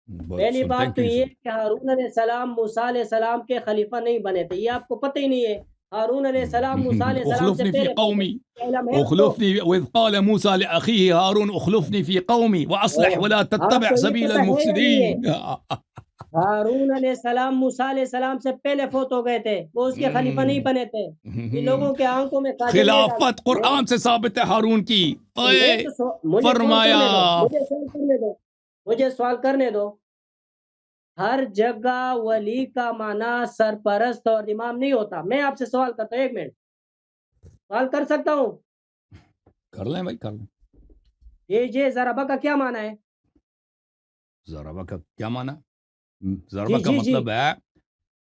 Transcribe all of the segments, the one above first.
پہلی سنتے بات ہیں تو کیوں یہ ہے کہ ہارون علیہ السلام موسیٰ علیہ السلام کے خلیفہ نہیں بنے تھے، یہ آپ کو پتہ ہی نہیں ہے۔ ہارون علیہ السلام موسیٰ علیہ السلام سے اخلفني في پہلے پیدا قومي ہوئے، علم ہے آپ کو؟ اخلفني واذ قال موسى لاخيه هارون اخلفني في قومي واصلح ولا آپ تتبع کو یہ سبيل پتہ ہے یا نہیں ہے؟ المفسدين ہارون علیہ السلام موسیٰ علیہ السلام سے پہلے فوت ہو گئے تھے، وہ اس کے خلیفہ نہیں بنے تھے۔ یہ لوگوں کے آنکھوں میں کاجل نہیں ڈالا۔ خلافت قرآن سے ثابت ہے ہارون کی۔ میں تو مجھے غور فرمایا کرنے دو، مجھے سوال کرنے دو، مجھے سوال کرنے دو۔ ہر جگہ ولی کا معنی سرپرست اور امام نہیں ہوتا۔ میں آپ سے سوال کرتا ہوں، ایک منٹ سوال کر سکتا ہوں؟ کر لیں بھائی، کر لیں۔ یہ ضربہ کا کیا معنی ہے؟ ضربہ کا کیا معنی؟ ضربہ کا جی مطلب ہے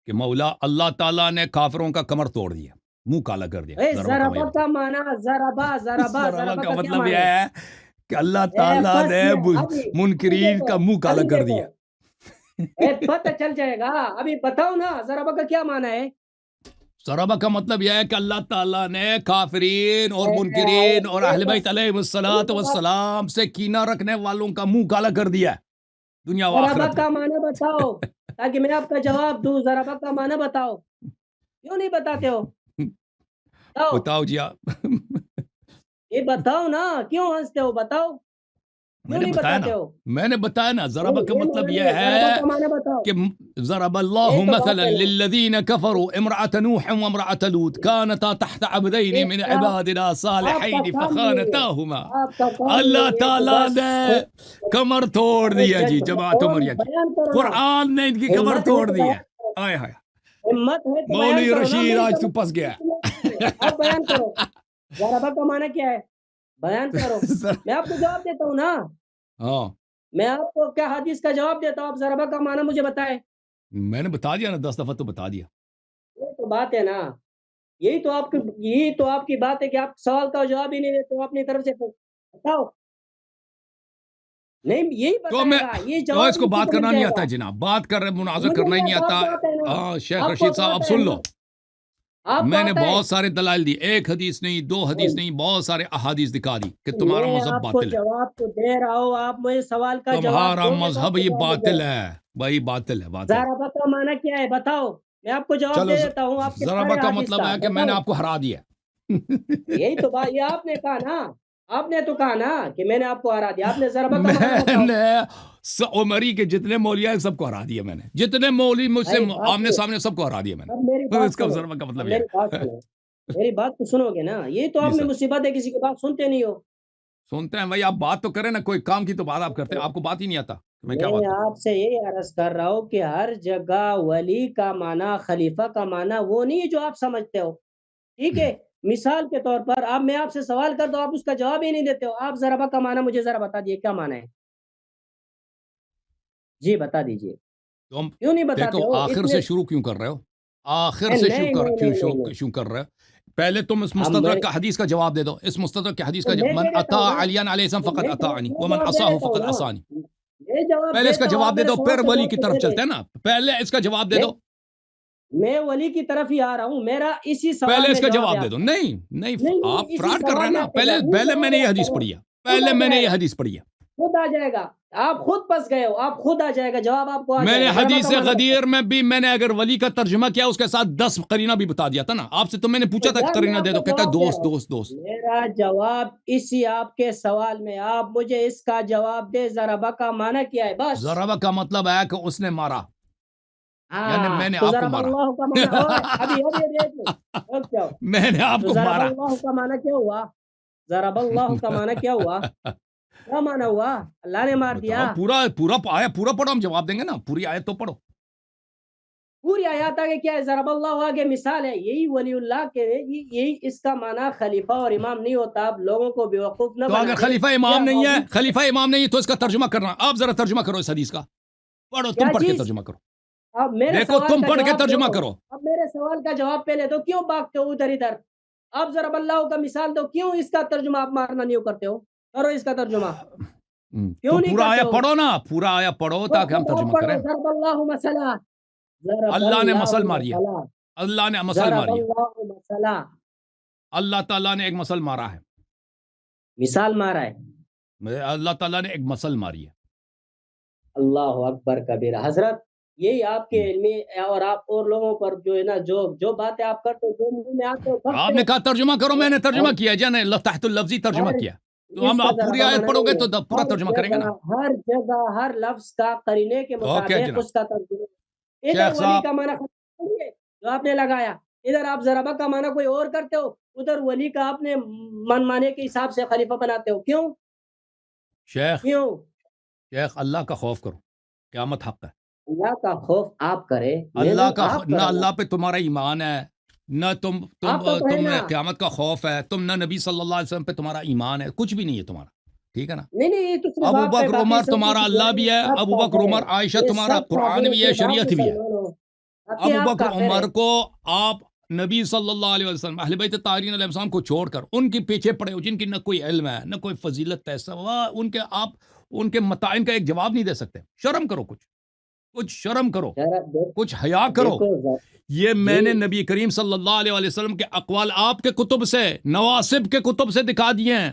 کہ مولا اللہ تعالیٰ نے کافروں کا کمر توڑ دیا، منہ کالا کر دیا۔ ضربہ کا معنی ضربہ کا کیا مطلب معنی یہ ہے کہ اللہ تعالیٰ نے منکرین کا منہ کالا کر دیا۔ پتہ چل جائے گا، ابھی بتاؤ نا ضربہ کا کیا معنی ہے؟ ضربہ کا مطلب یہ ہے کہ اللہ تعالیٰ نے کافرین اور منکرین اور اہل بیت علیہ السلام سے کینہ رکھنے والوں کا منہ کالا کر دیا دنیا و ضربہ آخرت کا میں۔ معنی بتاؤ تاکہ میں آپ کا جواب دوں۔ ضربہ کا معنی بتاؤ، کیوں نہیں بتاتے ہو؟ بتاؤ جی آپ۔ یہ بتاؤ نا، کیوں ہنستے ہو؟ بتاؤ میں کیوں نے نہیں بتایا نا، بتاتے ہو؟ میں نے بتایا نا، ضربہ کا مطلب یہ ضربہ ہے کا معنی بتاؤ۔ کہ ضرب اللہ یہ تو بات مثلا ہے نا۔ للذین کفروا امرأة نوح وامرأة لوط كانتا تحت عبدین من عبادنا صالحین فخانتاہما۔ آپ کا کام اللہ نہیں ہے کہ تعالیٰ بس نے کمر توڑ دیا جی جماعت عمریہ کی، بیان کرو نا۔ قرآن نے ان کی کمر ہمت توڑ ہے تو دی ہے۔ بیان کرو۔ آئے ہائے، ہمت ہے تو بیان مولوی کرو نا۔ رشید میری آج تو طرف پس گیا۔ آپ بیان کرو، ضربہ کا معنی کیا ہے؟ بیان کرو، میں آپ کو جواب دیتا ہوں نا۔ ہاں میں آپ کو کیا حدیث کا جواب دیتا ہوں، آپ ضربہ کا معنی مجھے بتائیں۔ میں نے بتا دیا نا، 10 دفعہ تو بتا دیا۔ یہ تو بات ہے نا، یہی تو آپ کی بات ہے کہ آپ سوال کا جواب ہی نہیں دیتے ہو اپنی طرف سے۔ بتاؤ، نہیں یہی تو میں بتائے گا، یہ تو جواب اس کو نہیں بات مل کرنا نہیں جائے آتا گا۔ ہے جناب، بات کر رہے مناظر مجھے کرنا ہی نہیں نہیں آتا، آتا۔ آپ کو آتا ہے نا۔ ہاں شیخ آپ کو رشید تو صاحب اب آتا ہے سن نا۔ لو، آپ کو میں نے آتا ہے۔ بہت سارے دلائل دی، ایک حدیث نہیں، 2 حدیث نہیں، بہت سارے احادیث دکھا دی کہ تمہارا میں مذہب آپ کو باطل ہے، جواب تو دے رہا ہوں، آپ مجھے سوال کا جواب تمہارا دو گے تو آپ مذہب کو ہی جواب مل باطل جائے گا۔ ہے بھائی، باطل ہے، باطل۔ ضربہ کا معنی کیا ہے بتاؤ، میں آپ کو جواب چلو دے دیتا ہوں آپ کے ضربہ سارے کا حدیث مطلب کا۔ ہے کہ میں نے بتاؤ، آپ کو ہرا دیا۔ یہی تو بات، یہ آپ نے کہا نا، آپ نے تو کہا نا کہ میں نے آپ کو ہرا دیا۔ آپ نے ضربہ کا معنی میں بتاؤ۔ نے عمری کے جتنے مولیا سب کو ہرا دیا، میں نے جتنے مولوی مجھ سے بھائی بات آمنے سامنے سب کو ہرا دیا میں اب میری نے۔ بات اس کا سنو، ضربہ کا اب مطلب میری بات یہ ہے۔ سنو، میری بات تو سنو گے نا؟ یہ تو آپ جی نے سر، مصیبت ہے، کسی کی بات سنتے نہیں ہو۔ سنتے ہیں بھائی، آپ بات تو کریں نا، کوئی کام کی تو بات آپ کرتے ہیں، آپ کو بات ہی نہیں آتا، میں کیا میں بات کروں؟ آپ سے یہ عرض کر رہا ہوں کہ ہر جگہ ولی کا معنی، خلیفہ کا معنی وہ نہیں ہے جو آپ سمجھتے ہو، ٹھیک ہے؟ مثال کے طور پر اب میں آپ سے سوال کر دو، آپ اس کا جواب ہی نہیں دیتے ہو۔ آپ ضربہ کا معنی مجھے ذرا بتا دیجیے، کیا معنی ہے؟ جی بتا دیجیے، تم کیوں نہیں دیکھو بتاتے ہو؟ آخر اتنے سے شروع کیوں کر رہے ہو؟ آخر نہیں سے نہیں نہیں نہیں، کیوں کر رہے ہو؟ پہلے تم اس اب مستدرک کا حدیث کا جواب دے دو، اس مستدرک کے حدیث کا میں من دے دیتا اطاع ہوں نا، علیان علیہ السلام فقط اطاعنی میں ومن جواب دے عصاه دیتا ہوں فقط نا، عصانی۔ میں جواب پہلے اس کا دیتا ہوں، آپ جواب دے میرے دو، سوال پھر کا ولی جواب کی تو طرف دے دیں۔ چلتے ہیں نا، پہلے اس کا جواب دے دو، میں ولی کی طرف ہی آ رہا ہوں، میرا اسی سوال پہلے اس میں کا جواب ہے جواب دے آپ دو۔ کا۔ نہیں نہیں، نہیں آپ اسی فراڈ کر رہے سوال ہیں میں نا، آپ کے جواب پہلے میں نے یہ حدیث کرو، پڑھی ہے، خود پہلے آ میں نے جائے یہ گا، حدیث پڑھی ہے۔ خود آ جائے گا، آپ خود پھنس گئے ہو، آپ خود آ جائے گا، جواب آپ کو آ میں جائے نے گا۔ ضربہ کا حدیث معنی بتاؤ۔ غدیر میں بھی، میں نے اگر ولی کا ترجمہ کیا اس کے ساتھ 10 قرینہ بھی بتا دیا تھا نا آپ سے، تو میں نے پوچھا تھا کہ یار میں قرینہ آپ دے کو دو، کہتا ہے جواب دے دوست رہا ہوں، دوست دوست۔ میرا جواب اسی آپ کے سوال میں، آپ مجھے اس کا جواب دے، ضربہ کا معنی کیا ہے بس۔ ضربہ کا مطلب ہے کہ اس نے مارا، یعنی ہاں میں نے تو آپ کو ضرب مارا۔ اللہ کا معنی ابھی ایک منٹ، رک جاؤ۔ میں نے آپ تو کو ضرب مارا۔ اللہ کا معنی کیا ہوا؟ ضرب اللہ کا معنی کیا ہوا؟ کیا معنی ہوا؟ اللہ نے مار بتاؤ، دیا؟ پورا آیا پورا پڑھو، ہم جواب دیں گے نا، پوری آیت تو پڑھو۔ پوری آیات آگے کیا ہے؟ ضرب اللہ آگے مثال ہے، یہی ولی اللہ کے، یہی اس کا معنی خلیفہ اور امام نہیں ہوتا۔ آپ لوگوں کو بیوقوف نہ تو بنا اگر دیں۔ خلیفہ امام نہیں ہے، خلیفہ امام نہیں ہے تو اس کا ترجمہ کرنا، آپ ذرا ترجمہ کرو اس حدیث کا، پڑھو، کیا تم پڑھ کے چیز؟ ترجمہ کرو، اب میرے دیکھو سوال تم کا پڑھ کے جواب ترجمہ دو، کرو۔ اب میرے سوال کا جواب پہلے دو، کیوں بھاگتے ہو ادھر ادھر؟ آپ ضرب اللہ کا مثال دو، کیوں اس کا ترجمہ آپ مارنا نہیں کرتے ہو؟ کرو اس کا ترجمہ، تو کیوں نہیں پورا کرتے آیا ہو؟ پڑھو نا، پورا آیا پڑھو تاکہ ہم خود آپ ترجمہ پڑھو، کریں۔ ضرب اللہ مثلا، ضرب اللہ نے اللہ مثل ماری ہے، مثلا، اللہ نے مثل ضرب ماری ہے، اللہ مثلا، اللہ تعالیٰ نے ایک مثل مارا ہے، مثال مارا ہے۔ اللہ تعالیٰ نے ایک مثل ماری ہے۔ اللہ اکبر کبیرہ حضرت، یہی آپ کے علمی اور آپ اور لوگوں پر جو ہے نا جو باتیں آپ کرتے ہو، جو منہ میں آتے ہو آپ نے کہا ترجمہ کرو، میں نے ترجمہ کیا جانے تحت اللفظی ترجمہ ہر کیا، تو اس ہم کا آپ پوری ذرا آیت بنا پڑھو گے نہیں ہے، تو پورا ترجمہ کریں گے نا۔ ہر جگہ ہر لفظ کا قرینے کے اوکے مطابق جناب۔ اس کا ترجمہ۔ ادھر شیخ ولی صاحب کا معنی خلیفہ ہے جو آپ نے لگایا، ادھر آپ ضربہ کا معنی کوئی اور کرتے ہو، ادھر ولی کا آپ نے من مانے کے حساب سے خلیفہ بناتے ہو، کیوں شیخ کیوں؟ شیخ اللہ کا خوف کرو، قیامت حق ہے۔ اللہ کا خوف آپ کرے، میں اللہ نہیں کا آپ نہ کرو اللہ پہ تمہارا ایمان ہے، نہ آپ تو کہیں تم نا، نے قیامت کا خوف ہے، تم نہ نبی صلی اللہ علیہ وسلم پہ تمہارا ایمان ہے، کچھ بھی نہیں ہے تمہارا، ٹھیک ہے نا۔ نہیں یہ تو صرف ابو آپ پہ، بکر باقی عمر سب تمہارا کچھ اللہ بھی ہے، سب ابو بکر کافر ہے، عمر عائشہ یہ تمہارا سب قرآن کافر ہے، بھی ہے، صرف آپ شریعت بھی ہے۔ مسلمان ہو، باقی ابو آپ بکر کافر عمر ہے۔ کو آپ نبی صلی اللہ علیہ وسلم اہل بیت طاہرین علیہ السلام کو چھوڑ کر ان کے پیچھے پڑے ہو، جن کی نہ کوئی علم ہے نہ کوئی فضیلت ہے، سوا ان کے آپ ان کے متائن کا ایک جواب نہیں دے سکتے۔ شرم کرو، کچھ شرم کرو، کچھ حیا کرو۔ دیکھو یہ میں جی، نے نبی کریم صلی اللہ علیہ وسلم کے اقوال آپ کے کتب سے، نواسب کے کتب سے دکھا دیے ہیں۔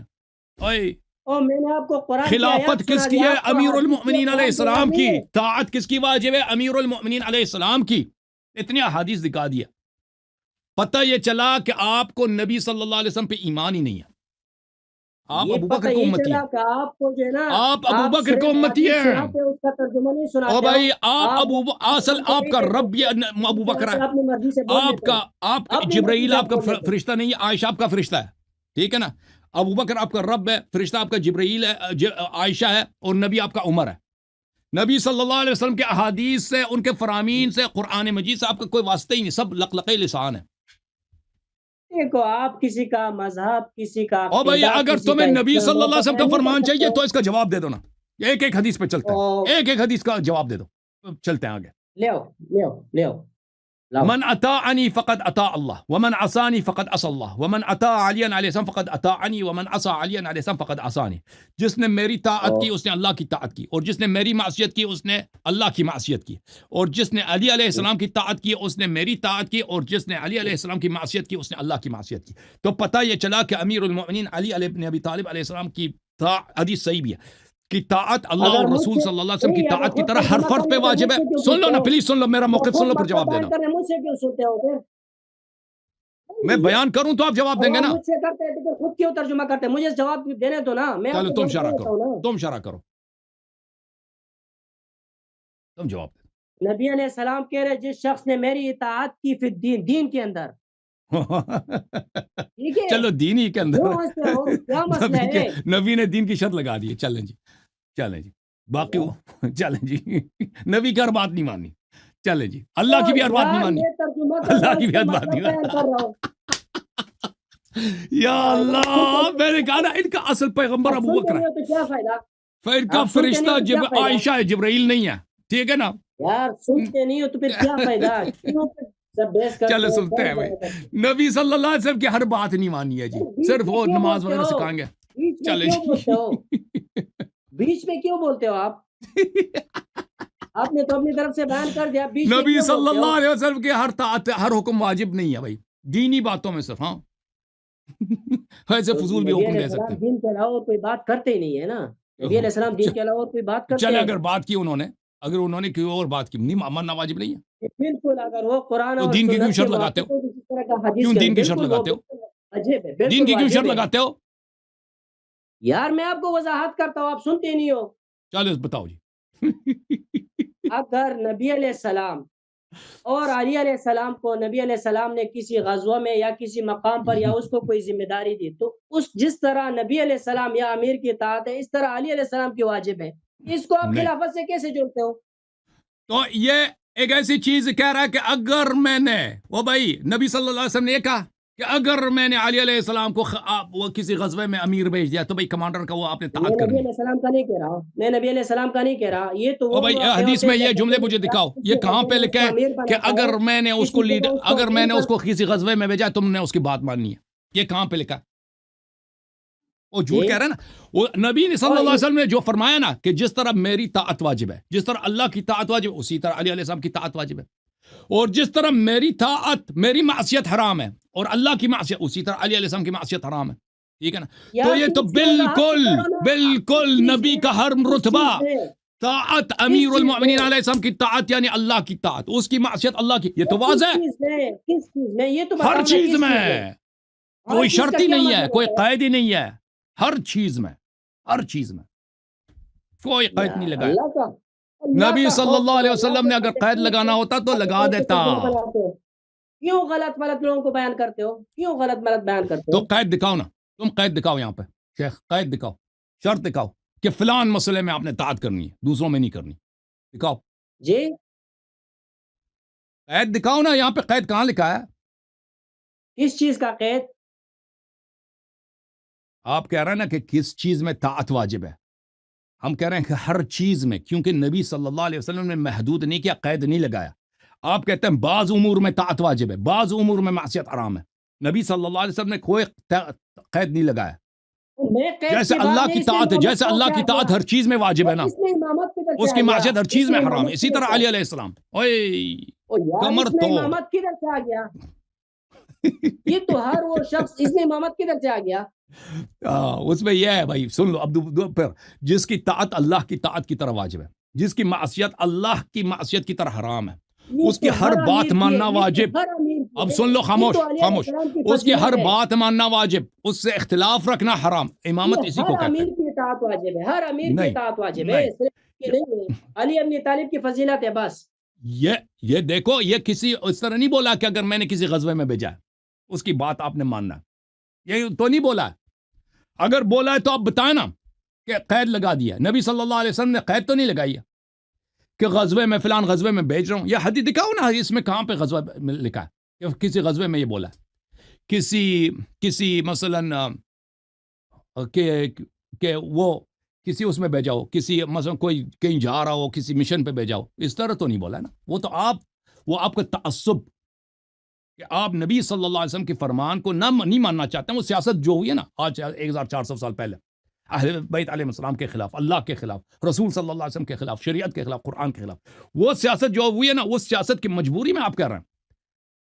اوئے اور میں نے آپ کو قرآن کی خلافت آیات کس سنا دی، کی ہے؟ آپ کو امیر حدیث سے المؤمنین علیہ قرآن سے یاد السلام کی۔ نہیں ہے؟ طاعت کس کی واجب ہے؟ امیر المؤمنین علیہ السلام کی۔ اتنی احادیث دکھا دیا، پتہ یہ چلا کہ آپ کو نبی صلی اللہ علیہ وسلم پہ ایمان ہی نہیں ہے، آپ یہ ابو پتہ بکر کو یہ امتی چلا ہیں، کہ آپ کو جو ہے نا، آپ ابو آپ بکر کو صرف امتی حدیث ہیں۔ سناتے ہو، اس کا ترجمہ نہیں او سناتے ہو، بھائی آپ آپ اصل کو آپ نہیں کا دیتے، رب یہ ابو بکر ہے، اپنی مرضی سے بول لیتے ہو، آپ اپنی مرضی جبرائیل سے آپ کا بول لیتے ہو۔ فرشتہ نہیں ہے، عائشہ آپ کا فرشتہ ہے، ٹھیک ہے نا۔ ابو بکر آپ کا رب ہے، فرشتہ آپ کا جبرائیل ہے، عائشہ ہے، اور نبی آپ کا عمر ہے۔ نبی صلی اللہ علیہ وسلم کے احادیث سے، ان کے فرامین سے، قرآن مجید سے آپ کا کوئی واسطہ ہی نہیں، سب لقلقے لسان ہے۔ دیکھو آپ کسی کا مذہب، کسی کا اور بھائی عقیدہ، اگر کسی کا تمہیں نبی اسلام صلی اللہ آپ علیہ وسلم کا بیان نہیں کر فرمان سکتے چاہیے ہو۔ تو اس کا جواب دے دو نا، ایک ایک حدیث پہ چلتے اور ہیں، ایک ایک حدیث کا جواب دے دو، چلتے ہیں آگے۔ لے آؤ لاؤ۔ من اطاعنی فقد اطاع اللہ ومن عصانی فقد عصى اللہ ومن اطاع علی علیہ السلام فقد اطاعنی ومن عصى علی علیہ السلام فقد عصانی۔ جس نے میری طاعت کی اس نے اللہ کی طاعت کی، اور جس نے میری معصیت کی اس نے اللہ کی معصیت کی، اور جس نے علی علیہ السلام کی طاعت کی اس نے میری طاعت کی، اور جس نے علی علیہ السلام کی معصیت کی اس نے اللہ کی معصیت کی۔ تو پتہ یہ چلا کہ امیر المؤمنین علی بن ابی طالب علیہ السلام کی حدیث صحیح بھی ہے کہ طاعت اللہ اگر اور مجھ رسول سے صلی اللہ علیہ وسلم کی نہیں، اگر طاعت کی خود طرح ہر ترجمہ فرد پہ کرنے تو واجب مجھ ہے۔ سے کیوں سن لو پوچھتے نا ہو؟ پلیز، سن لو، میرا اگر موقف سن خود لو پھر مقصد جواب بیان دینا۔ کرنے مجھ سے کیوں سنتے ہو پھر؟ میں بیان کروں تو آپ جواب دیں اب گے آپ نا۔ مجھ سے کرتے ہیں تو پھر خود کیوں ترجمہ کرتے ہیں؟ مجھے جواب دینے دو نا، میں آپ چلو کو تم جواب شرح دے دیتا ہوں نا۔ کرو، تم شرح کرو، تم جواب نبی علیہ السلام کہہ رہے جس شخص نے میری اطاعت کی فی الدین، دین کے اندر، دو۔ ٹھیک ہے، چلو دین ہی کے اندر کیوں ہنستے ہو؟ کیا مسئلہ ہے؟ نبی نے دین کی شرط لگا دی ہے، چلیں جی، چلیں جی، باقی چلیں جی، نبی کی ہر بات نہیں ماننی، چلیں جی، اللہ کی بھی ہر بات نہیں یار مانی، یہ ترجمہ کر رہا اللہ ہوں، کی اس بھی کا ہر بات مطلب نہیں بیان کر رہا ہوں۔ یا اللہ، میں نے کہا نا ان کا اصل پیغمبر آپ ابو سنتے بکر نہیں ہے، ہو تو کیا فائدہ؟ پھر ان کا آپ سنتے نہیں ہو فرشتہ تو کیا فائدہ؟ عائشہ ہے، جبرائیل نہیں ہے، ٹھیک ہے نا۔ یار سنتے نہیں ہو تو پھر کیا فائدہ؟ کیوں سب بحث کرتے چلو ہو، سنتے ہیں بھائی، نبی صلی اللہ علیہ وسلم کی ہر بات نہیں مانی ہے جی، بیچ صرف میں وہ کیوں نماز بولتے وغیرہ ہو؟ سکھائیں گے، بیچ میں چلے کیوں بولتے ہو؟ جی۔ بیچ میں کیوں بولتے ہو آپ؟ آپ نے تو اپنی طرف سے بیان کر دیا، بیچ میں نبی کیوں صلی بولتے ہو؟ اللہ علیہ وسلم کے ہر طاعت، ہر حکم واجب نہیں ہے بھائی، دینی باتوں میں صرف، ہاں ایسے فضول بھی نبی حکم علیہ دے سکتے السلام ہیں۔ دین کے علاوہ اور کوئی بات کرتے ہی نہیں ہے نا، نبی علیہ السلام دین کے علاوہ اور کوئی بات کرتے چلے ہیں؟ اگر بات کی انہوں نے، اگر انہوں نے کوئی اور بات کی، نہیں ماننا واجب نہیں ہے، بالکل، اگر وہ قرآن تو اور دین کی کیوں سنت کے شرط لگاتے موافق ہو؟ ہے کسی طرح کا حدیث کیوں کے، دین کی شرط بالکل وہ لگاتے ہو؟ بالکل واجب ہے، دین بالکل کی کیوں واجب شرط ہے۔ لگاتے ہو؟ یار میں آپ کو وضاحت کرتا ہوں، آپ سنتے نہیں ہو۔ چلو بتاؤ جی۔ اگر نبی علیہ السلام اور علی علیہ السلام کو نبی علیہ السلام نے کسی غزوہ میں یا کسی مقام پر یا اس کو کوئی ذمہ داری دی، تو جس طرح نبی علیہ السلام یا امیر کی اطاعت ہے، اس طرح علی علیہ السلام کی واجب ہے۔ اس کو آپ نہیں، خلافت سے کیسے جوڑتے ہو؟ تو یہ ایک ایسی چیز کہہ رہا ہے کہ اگر میں نے، وہ بھائی نبی صلی اللہ علیہ وسلم نے یہ کہا کہ اگر میں نے علی علیہ السلام کو وہ کسی غزوے میں امیر بھیج دیا تو بھائی کمانڈر کا وہ آپ نے میں طاعت نبی کرنی ہے۔ علیہ السلام کا نہیں کہہ رہا ہوں، میں نبی علیہ السلام کا نہیں کہہ رہا، یہ تو او وہ بھائی واقعہ حدیث ہوتے میں ہیں یہ جب جملے نبی مجھے علیہ دکھاؤ، السلام یہ کسی کہاں غزوے پہ میں اس لکھا کو ہے امیر کہ بناتا اگر ہے، میں نے اس کو کسی جگہ اس کو اگر میں امیر نے اس کو کسی غزوے میں بھیجا تم نے اس کی بات ماننی ہے، یہ کہاں پہ لکھا ہے؟ وہ جھوٹ کہہ رہا ہے نا۔ وہ نبی نے صلی اللہ علیہ وسلم نے جو فرمایا نا کہ جس طرح میری طاعت واجب ہے، جس طرح اللہ کی طاعت واجب ہے، اسی طرح علی علیہ السلام کی طاعت واجب ہے، اور جس طرح میری طاعت، میری معصیت حرام ہے اور اللہ کی معصیت، اسی طرح علی علیہ السلام کی معصیت حرام ہے، ٹھیک ہے نا۔ تو یار یہ تم تو اس کی وضاحت تو بالکل کرو نا، بالکل اس چیز نبی میں، کا ہر اس رتبہ چیز میں طاعت امیر المؤمنین علیہ السلام کی طاعت یعنی اللہ کی طاعت، اس کی معصیت اللہ کی، یہ تو واضح ہے کس چیز میں یہ تو ہر بتاؤ نا، چیز کس میں، کوئی ہر چیز کا شرط ہی کیا نہیں ہے، مطلب کوئی ہوتا ہے؟ قید ہی نہیں ہے، ہر چیز میں، ہر چیز میں کوئی قید نہیں لگایا۔ اللہ کا نبی صلی خوف اللہ علیہ کرو، وسلم نے اللہ اگر کے قید خوف لگانا کرو، ہوتا تو اپنے لگا دل کو دیتا۔ سجدہ بناتے ہو۔ کیوں غلط ملت لوگوں کو بیان کرتے ہو؟ کیوں غلط ملت بیان کرتے تو ہو؟ قید دکھاؤ نا، تم قید دکھاؤ یہاں پہ شیخ، قید دکھاؤ، شرط دکھاؤ کہ فلان مسئلے میں آپ نے طاعت کرنی ہے، دوسروں میں نہیں کرنی، دکھاؤ، جی قید دکھاؤ نا، یہاں پہ قید کہاں لکھا ہے؟ کس چیز کا قید؟ آپ کہہ رہے ہیں نا کہ کس چیز میں طاعت واجب ہے، ہم کہہ رہے ہیں کہ ہر چیز میں، کیونکہ نبی صلی اللہ علیہ وسلم نے محدود نہیں کیا، قید نہیں لگایا۔ آپ کہتے ہیں بعض امور میں طاعت واجب ہے، بعض امور میں معصیت حرام ہے، نبی صلی اللہ علیہ وسلم نے کوئی قید نہیں لگایا۔ میں قید جیسے کے بعد اللہ میں کی اس میں طاعت ہے، امامت جیسے کو اللہ کیا کی آ طاعت گیا؟ ہر چیز میں واجب ہے نا، اس میں امامت کدھر اس سے کی آ گیا؟ معصیت ہر چیز اس میں میں حرام ہے، امامت اسی کدھر طرح سے آ علی علیہ السلام، اوئے او یار، کمر اس میں توڑ امامت کدھر سے آ گیا؟ یہ تو ہر وہ شخص، اس میں امامت کدھر سے آ گیا؟ اس میں یہ ہے بھائی، سن لو اب پھر، جس کی طاعت اللہ کی طاعت کی طرح واجب ہے، جس کی معصیت اللہ کی معصیت کی طرح حرام ہے، یہ اس کی تو ہر ہر بات امیر کی ہے، ماننا یہ تو واجب۔ ہر امیر کی اب ہے، سن لو، یہ خاموش تو علیہ خاموش، السلام کی اس کی ہر فضیلت ہے۔ بات ماننا واجب، اس سے اختلاف رکھنا حرام، امامت یہ اسی ہر کو کہتے امیر ہیں۔ کی اطاعت واجب ہے، ہر امیر کی نہیں اطاعت واجب ہے، نہیں صرف کی نہیں ہے۔ علی ابن طالب کی فضیلت ہے بس۔ یہ دیکھو، یہ کسی اس طرح نہیں بولا کہ اگر میں نے کسی غزوے میں بھیجا ہے اس کی بات آپ نے ماننا ہے، یہ تو نہیں بولا ہے۔ اگر بولا ہے تو آپ بتائیں نا کہ قید لگا دیا، نبی صلی اللہ علیہ وسلم نے قید تو نہیں لگائی ہے کہ غزوے میں فلان غزوے میں بھیج رہا ہوں، یہ حدیث دکھاؤ نا، اس میں کہاں پہ غزوہ میں لکھا ہے کہ کسی غزوے میں یہ بولا ہے، کسی مثلاً کہ وہ کسی اس میں بھیجا ہو، کسی مثلا کوئی کہیں جا رہا ہو، کسی مشن پہ بھیجا ہو، اس طرح تو نہیں بولا ہے نا، وہ تو وہ آپ کا تعصب کہ آپ نبی صلی اللہ علیہ وسلم کے فرمان کو نہیں ماننا چاہتے ہیں، وہ سیاست جو ہوئی ہے نا آج 1400 سال پہلے اہل بیت علیہ السلام کے خلاف، اللہ کے خلاف، رسول صلی اللہ علیہ وسلم کے خلاف، شریعت کے خلاف، قرآن کے خلاف، وہ سیاست جو ہوئی ہے نا، اس سیاست کی مجبوری میں آپ کہہ رہے ہیں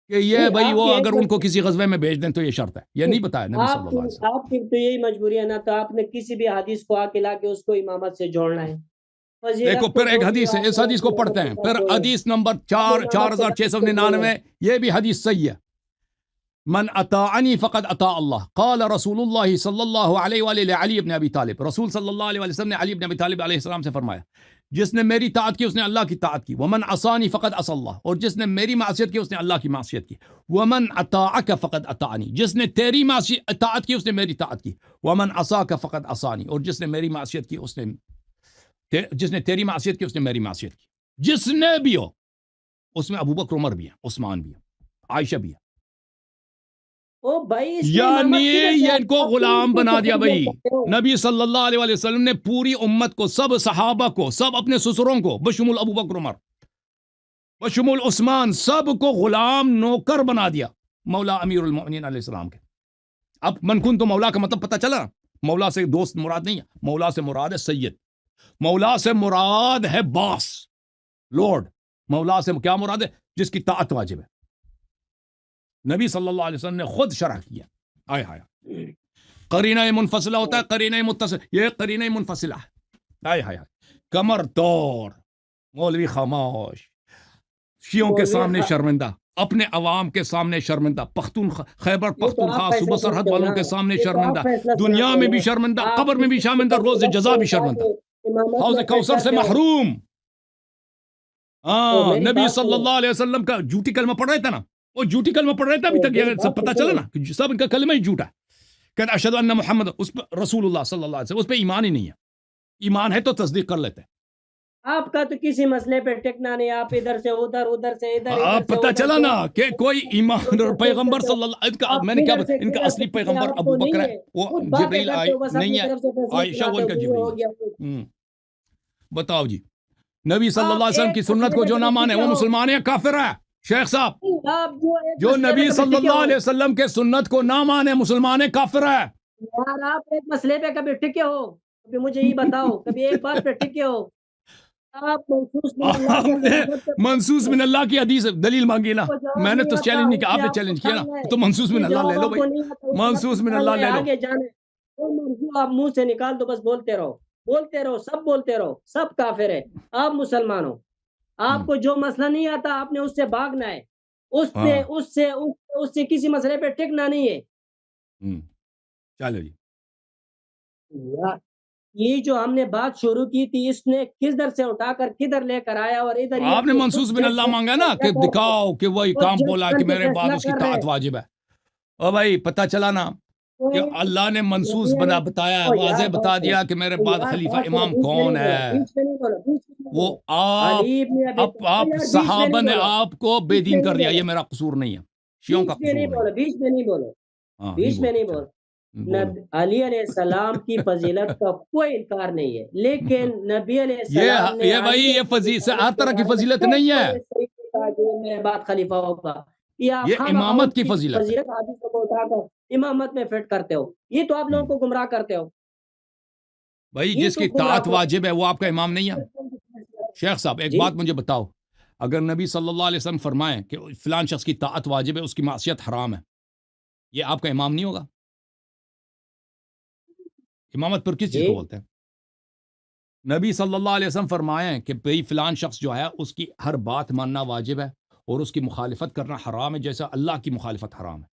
کہ یہ نہیں، بھائی آپ وہ کی اگر ایک ان کو کسی غزوے میں بھیج دیں تو یہ شرط ہے، یہ نہیں بتایا نبی صلی اللہ علیہ وسلم۔ آپ کی تو یہی مجبوری ہے نا، تو آپ نے کسی بھی حدیث کو آ کے لا کے اس کو امامت سے جوڑنا ہے۔ دیکھو فضیلت تو پھر ایک جو بھی حدیث ہے، آپ اس حدیث کو پڑھتے ہیں، پھر امامت حدیث نمبر سے 4699، یہ بھی حدیث صحیح ہے، من اطاعنی فقد اطاع اللہ، قال رسول اللہ صلی اللہ علیہ وآلہ علی بن ابی طالب، رسول صلی اللہ علیہ وسلم نے علی بن ابی طالب علیہ السلام سے فرمایا، جس نے میری طاعت کی اس نے اللہ کی طاعت کی، ومن عصانی فقد عصى اللہ، اور جس نے میری معصیت کی اس نے اللہ کی معصیت کی، ومن اطاعک فقد اطاعنی، جس نے تیری طاعت کی اس نے میری طاعت کی، ومن عصاک فقد عصانی، اور جس نے میری معصیت کی اس نے تیری معصیت کی اس نے میری معصیت کی، جس نے بھی ہو، اس میں ابو بکر عمر بھی ہے، عثمان بھی ہے، عائشہ بھی ہے، او بھائی، اس میں یعنی امامت کدھر سے یہ آ ان کو گئی؟ آپ غلام کیوں بنا دیا خود بھائی۔ بول سکتے ہو؟ نبی صلی اللہ علیہ وسلم نے پوری امت کو، سب صحابہ کو، سب اپنے سسروں کو بشمول ابو بکر عمر، بشمول عثمان، سب کو غلام نوکر بنا دیا مولا امیر المؤمنین علیہ السلام کے۔ اب من کن تو مولا کا مطلب پتہ چلا، مولا سے دوست مراد نہیں ہے، مولا سے مراد ہے سید، مولا سے مراد ہے باس، لارڈ، مولا سے کیا مراد ہے؟ جس کی طاعت واجب ہے۔ نبی صلی اللہ علیہ وسلم نے خود شرح کیا، آئے ہائے، قرینہ منفصلہ ہوتا ہے، قرینہ متصل، یہ قرینہ منفصلہ ہے، آئے ہائے، کمر توڑ، مولوی خاموش، شیعوں کے سامنے شرمندہ، اپنے عوام کے سامنے شرمندہ، خیبر پختونخوا صوبہ سرحد والوں کے سامنے شرمندہ، دنیا میں بھی شرمندہ، قبر میں بھی شرمندہ، روز جزا بھی شرمندہ، حوض کوثر سے محروم۔ نبی صلی اللہ علیہ وسلم کا جھوٹی کلمہ پڑھ رہے تھے نا، وہ جھوٹی کلمہ پڑھ رہے تھے ابھی تک، یہ سب پتہ چلا نا کہ سب ان کا کلمہ ہی جھوٹا ہے، کہ اشہد ان محمد، اس پہ رسول اللہ صلی اللہ علیہ وسلم، اس پہ ایمان ہی نہیں ہے، ایمان ہے تو تصدیق کر لیتے ہیں۔ آپ کا تو کسی مسئلے پہ ٹکنا نہیں، آپ ادھر سے ادھر، ادھر سے ادھر، آپ پتہ چلا نا کہ کوئی ایمان اور پیغمبر صلی اللہ، میں نے کیا بتا، ان کا اصلی پیغمبر ابو بکر ہے، وہ جبریل نہیں ہے، عائشہ ان کا جبریل ہے۔ بتاؤ جی، نبی صلی اللہ علیہ وسلم کی سنت کو جو نہ مانے وہ مسلمان ہے، کافر ہے۔ شیخ صاحب، جو نبی صلی اللہ علیہ وسلم کے سنت کو نہ مانے مسلمان ہے، کافر ہے۔ یار آپ ایک مسئلے پہ کبھی ٹکے ہو؟ کبھی مجھے یہ بتاؤ، کبھی ایک بات پہ ٹکے ہو؟ آپ منصوص من اللہ کی حدیث دلیل مانگی نا، میں نے تو چیلنج نہیں کیا، آپ نے چیلنج کیا نا، تو منصوص من اللہ لے لو بھائی، منصوص من اللہ لے لو۔ آگے جانے آپ منہ سے نکال دو، بس بولتے رہو، بولتے رہو، سب بولتے رہو، سب کافر ہے. آپ مسلمان ہو، آپ کو جو مسئلہ نہیں آتا آپ نے اس سے بھاگنا ہے، اس سے کسی مسئلے پہ ٹکنا نہیں ہے. چلو جی. یہ جو ہم نے بات شروع کی تھی اس نے کدھر سے اٹھا کر کدھر لے کر آیا، اور ادھر آپ نے منصوص بن اللہ مانگا نا کہ دکھاؤ کہ وہی کام بولا کہ میرے بعد اس کی طاعت واجب ہے. او بھائی پتہ چلا نا کہ اللہ نے منصوص بتایا ہے، واضح بتا دیا کہ میرے بعد خلیفہ امام کون ہے. وہ آپ صحابہ نے آپ کو بے دین کر دیا، یہ میرا قصور نہیں ہے، شیعوں کا قصور نہیں. بیچ میں نہیں بولو. علی علیہ السلام کی فضیلت کا کوئی انکار نہیں ہے، لیکن نبی علیہ السلام نے یہ فضیلت ہر طرح کی فضیلت نہیں ہے، میرے بعد خلیفہ ہوگا، یہ امامت کی فضیلت ہے. اٹھا کر امامت میں فٹ کرتے ہو، یہ تو آپ لوگوں کو گمراہ کرتے ہو. بھائی جس کی طاعت واجب ہے وہ آپ کا امام نہیں ہے. شیخ صاحب ایک بات مجھے بتاؤ، اگر نبی صلی اللہ علیہ وسلم فرمائیں کہ فلان شخص کی طاعت واجب ہے، اس کی معصیت حرام ہے، یہ آپ کا امام نہیں ہوگا؟ امامت پر کس چیز کو بولتے ہیں؟ نبی صلی اللہ علیہ وسلم فرمائیں کہ بھئی فلان شخص جو ہے اس کی ہر بات ماننا واجب ہے اور اس کی مخالفت کرنا حرام ہے، جیسا اللہ کی مخالفت حرام ہے.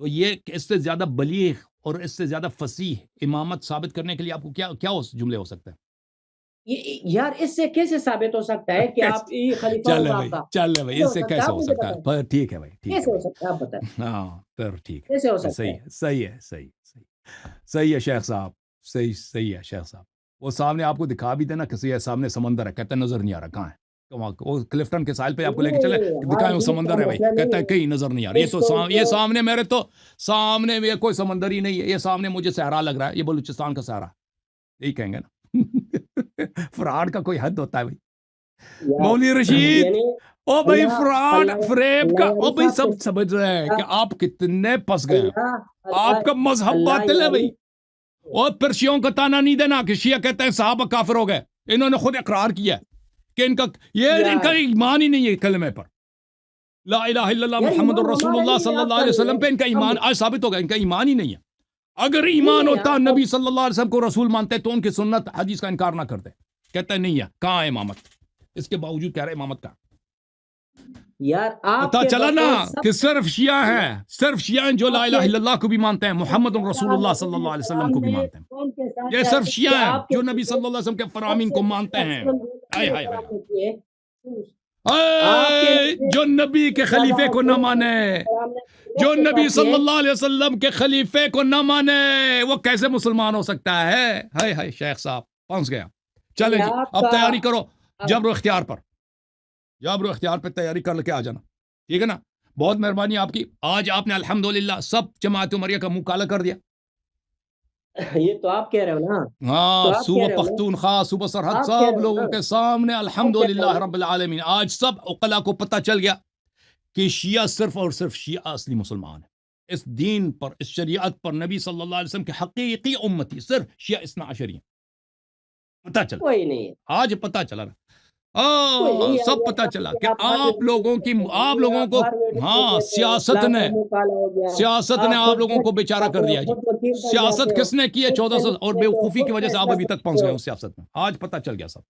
تو یہ اس سے زیادہ بلیغ اور اس سے زیادہ فصیح امامت ثابت کرنے کے لیے آپ کو کیا جملے ہو سکتے ہیں؟ یار اس سے کیسے ثابت ہو سکتا ہے کہ آپ خلیفہ ہوگا؟ چل بھائی اس سے کیسے ہو سکتا ہے؟ پر ٹھیک ہے بھائی، کیسے ہو سکتا ہے آپ بتائیں. ہاں پھر ٹھیک کیسے ہو ہے، سکتا ہے؟ صحیح ہے شیخ صاحب، صحیح ہے شیخ صاحب. وہ سامنے آپ کو دکھا بھی دینا کسی سامنے سمندر ہے، کہتا ہے نظر نہیں آ رہا، کہاں ہے؟ وہ کلفٹن کے ساحل پہ آپ کو لے کے چلے دکھائیں وہ سمندر ہے، بھائی کہتا ہے کہیں نظر نہیں آ رہا. یہ تو یہ سامنے میرے تو سامنے میں کوئی سمندر ہی نہیں ہے، یہ سامنے مجھے صحرا لگ رہا ہے، یہ بلوچستان کا صحرا. یہی کہیں گے نا. فراڈ کا کوئی حد ہوتا ہے بھائی. مولوی رشید او بھائی فراڈ فریب کا، او بھائی سب سمجھ رہے ہیں کہ آپ کتنے پس گئے ہیں. آپ کا مذہب باطل ہے بھائی. اور پھر شیعوں کا تانا نہیں دینا کہ شیعہ کہتے ہیں صحابہ کافر ہو گئے. انہوں نے خود اقرار کیا کہ ان کا ایمان ہی نہیں ہے کلمے پر لا الہ الا اللہ محمد الرسول اللہ صلی اللہ علیہ وسلم پہ ان کا ایمان آج ثابت ہو گیا، ان کا ایمان ہی نہیں ہے. اگر ایمان ہوتا نبی صلی اللہ علیہ وسلم کو رسول مانتے تو ان کی سنت حدیث کا انکار نہ کرتے. کہتے ہیں نہیں ہے، کہاں ہے امامت؟ اس کے باوجود کہہ رہے امامت کا. یار پتا چلا نا کہ صرف شیعہ ہیں، صرف شیعہ ہیں جو لا الہ الا اللہ کو بھی مانتے ہیں، محمد رسول اللہ صلی اللہ علیہ وسلم کو بھی مانتے ہیں. یہ صرف شیعہ ہیں جو نبی صلی اللہ علیہ وسلم کے فرامین کو مانتے ہیں. جو نبی کے خلیفے کو نہ مانے، جو نبی صلی اللہ علیہ وسلم کے خلیفے کو نہ مانے، وہ کیسے مسلمان ہو سکتا ہے؟ ہائے شیخ صاحب پہنچ گیا. چلیں جی اب تیاری کرو جبر و اختیار پہ تیاری کر کے آ جانا، ٹھیک ہے نا؟ بہت مہربانی آپ کی. آج آپ نے الحمدللہ سب جماعت عمریہ کا منہ کالا کر دیا. یہ تو آپ کہہ رہے ہو نا. ہاں صوبہ پختونخوا، صوبہ سرحد، سب لوگوں کے سامنے الحمدللہ رب العالمین آج سب عقلاء کو پتہ چل گیا کہ شیعہ صرف اور صرف شیعہ اصلی مسلمان ہے. اس دین پر، اس شریعت پر، نبی صلی اللہ علیہ وسلم کے حقیقی امتی صرف شیعہ اثنا عشری ہیں. پتہ چلا، کوئی نہیں آج پتہ چلا نا. سب پتہ چلا کہ آپ لوگوں کو ہاں سیاست نے آپ لوگوں کو بیچارہ کر دیا جی. سیاست کس نے کی ہے 14 سال، اور بے وقوفی کی وجہ سے آپ ابھی تک پہنچ گئے اس سیاست میں. آج پتہ چل گیا سب.